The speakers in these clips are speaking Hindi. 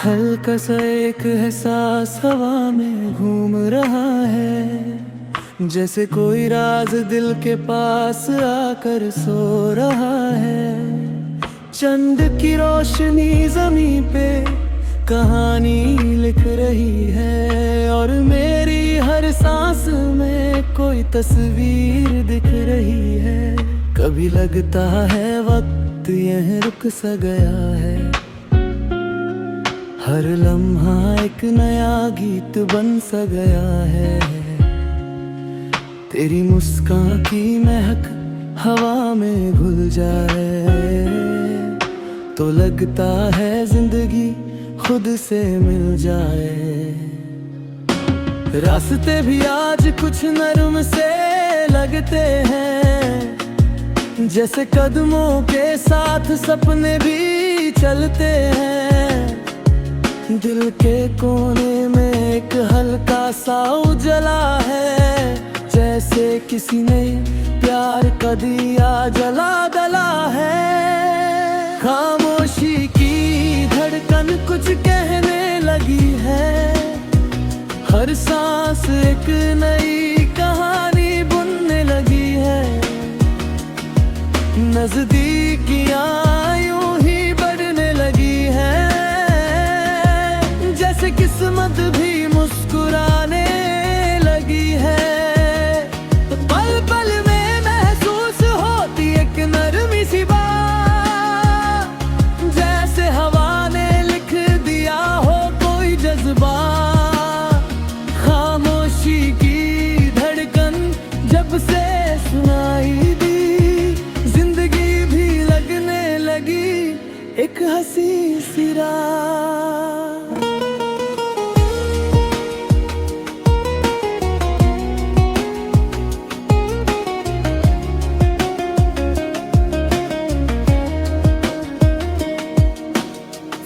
हल्का सा एक एहसास हवा में घूम रहा है, जैसे कोई राज दिल के पास आकर सो रहा है। चंद की रोशनी जमीन पे कहानी लिख रही है, और मेरी हर सांस में कोई तस्वीर दिख रही है। कभी लगता है वक्त यह रुक सा गया है, हर लम्हा एक नया गीत बन सा गया है। तेरी मुस्कान की महक हवा में घुल जाए तो लगता है जिंदगी खुद से मिल जाए। रास्ते भी आज कुछ नरम से लगते हैं, जैसे कदमों के साथ सपने भी चलते हैं। दिल के कोने में एक हल्का सा उजला है, जैसे किसी ने प्यार का दिया जला गला है। खामोशी की धड़कन कुछ कहने लगी है, हर सांस एक नई कहानी बुनने लगी है। नजदीकियां यूं ही बढ़ने लगी है, जैसे किस्मत भी मुस्कुराने लगी है। पल पल में महसूस होती एक नरमी सी बात, जैसे हवा ने लिख दिया हो कोई जज्बा। खामोशी की धड़कन जब से सुनाई दी, जिंदगी भी लगने लगी एक हंसी सी रात।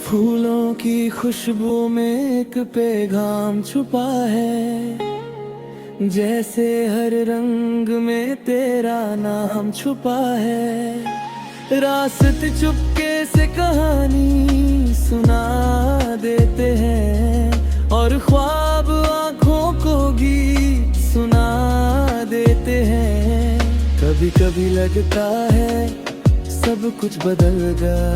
फूलों की खुशबू में एक पैगाम छुपा है, जैसे हर रंग में तेरा नाम छुपा है। रास्ते चुपके से कहानी सुना देते हैं, और ख्वाब आँखों को गीत सुना देते हैं। कभी कभी लगता है सब कुछ बदल गया,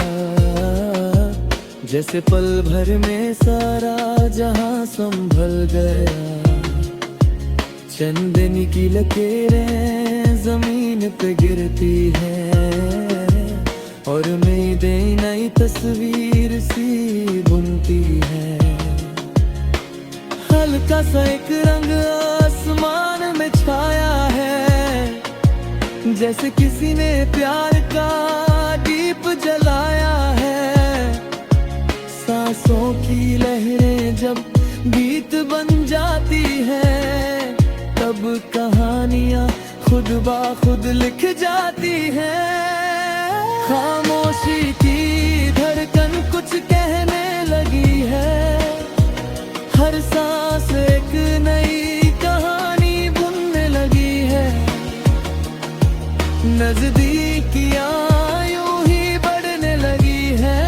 जैसे पल भर में सारा जहां संभल गया। चंदनी की लकीरें जमीन पे गिरती हैं, और उम्मीदें नई तस्वीर सी बुनती हैं। हल्का सा एक रंग आसमान में छाया है, जैसे किसी ने प्यार का दीप जलाया है। सांसों की लहरें जब गीत बन जाती हैं, तब कहानियां खुद ब खुद लिख जाती हैं। खामोशी की धड़कन कुछ कहने लगी है, हर सांस एक नई कहानी बुनने लगी है। नजदीकियां यूं ही बढ़ने लगी है,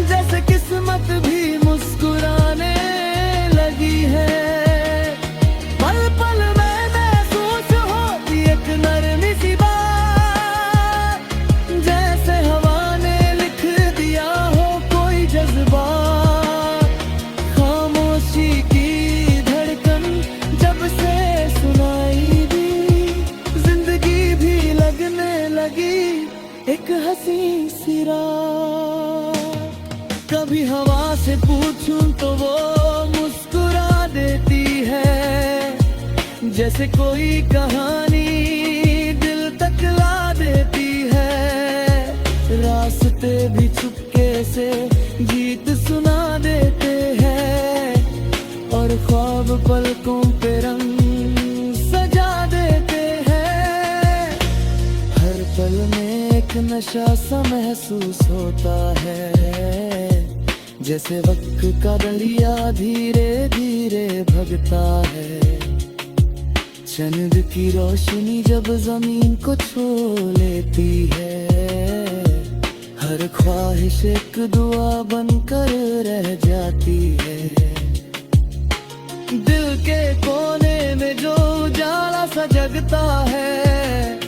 जैसे किस्मत भी मुस्कुराने लगी है। पल पल में महसूस होती एक नरमी सी बात, जैसे हवा ने लिख दिया हो कोई जज्बा। खामोशी की धड़कन जब से सुनाई दी, जिंदगी भी लगने लगी एक हंसी सी रात। कभी हवा से पूछूं तो वो मुस्कुरा देती है, जैसे कोई कहानी दिल तक ला देती है। रास्ते भी चुपके से गीत सुना देते हैं, और ख्वाब पलकों पे रंग सजा देते हैं। हर पल में एक नशा सा महसूस होता है, जैसे वक्त का दरिया धीरे धीरे भगता है। चंद की रोशनी जब जमीन को छू लेती है, हर ख्वाहिश एक दुआ बनकर रह जाती है। दिल के कोने में जो उजाला सा जगता है,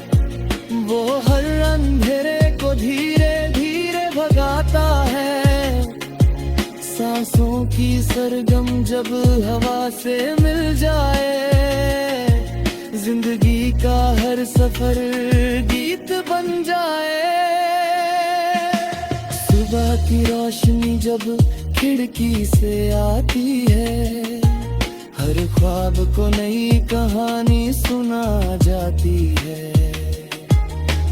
वो हर अंधेरे को धीरे धीरे भगाता है। सांसों की सरगम जब हवा से मिल जाए, जिंदगी का हर सफर गीत बन जाए। सुबह की रोशनी जब खिड़की से आती है, हर ख्वाब को नई कहानी सुना जाती है।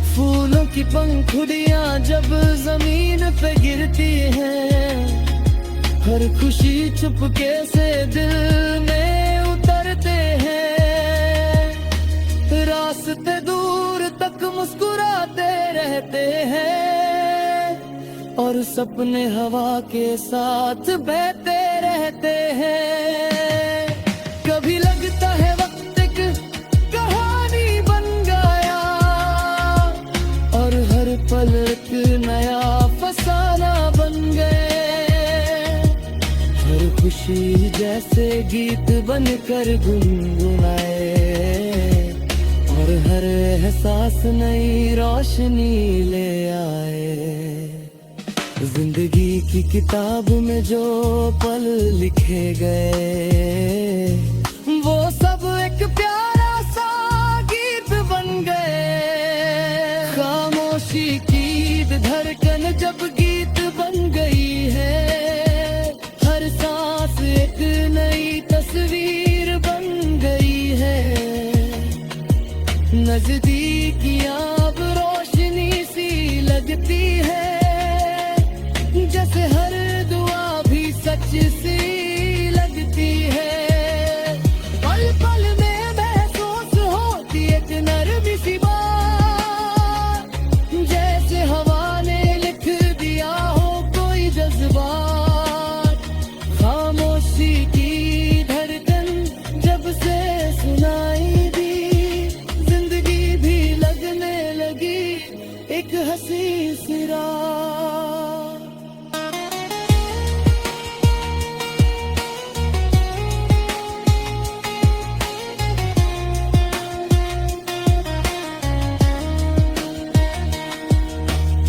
फूलों की पंखुड़ियां जब जमीन पे गिरती हैं, हर खुशी चुपके से दिल में उतरते हैं। रास्ते दूर तक मुस्कुराते रहते हैं, और सपने हवा के साथ बहते रहते हैं। कभी लगता है वक्त एक कहानी बन गया, और हर पल एक नया फसाना बन गए। हर खुशी जैसे गीत बनकर गुनगुनाए, और हर एहसास नई रोशनी ले आए। जिंदगी की किताब में जो पल लिखे गए, वो सब एक प्यारा सा गीत बन गए। खामोशी की धड़कन जब गीत बन गई है, हर सांस एक नई तस्वीर बन गई है। नजदीकियां अब रोशनी सी लगती है, जैसे हर दुआ भी सच सी लगती है। पल पल में महसूस होती एक नरमी सी बात, जैसे हवा ने लिख दिया हो कोई जज्बात। खामोशी की धड़कन जब से सुनाई दी, जिंदगी भी लगने लगी एक हंसी सी रात।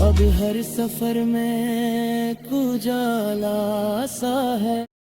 अब हर सफर में उजाला सा है।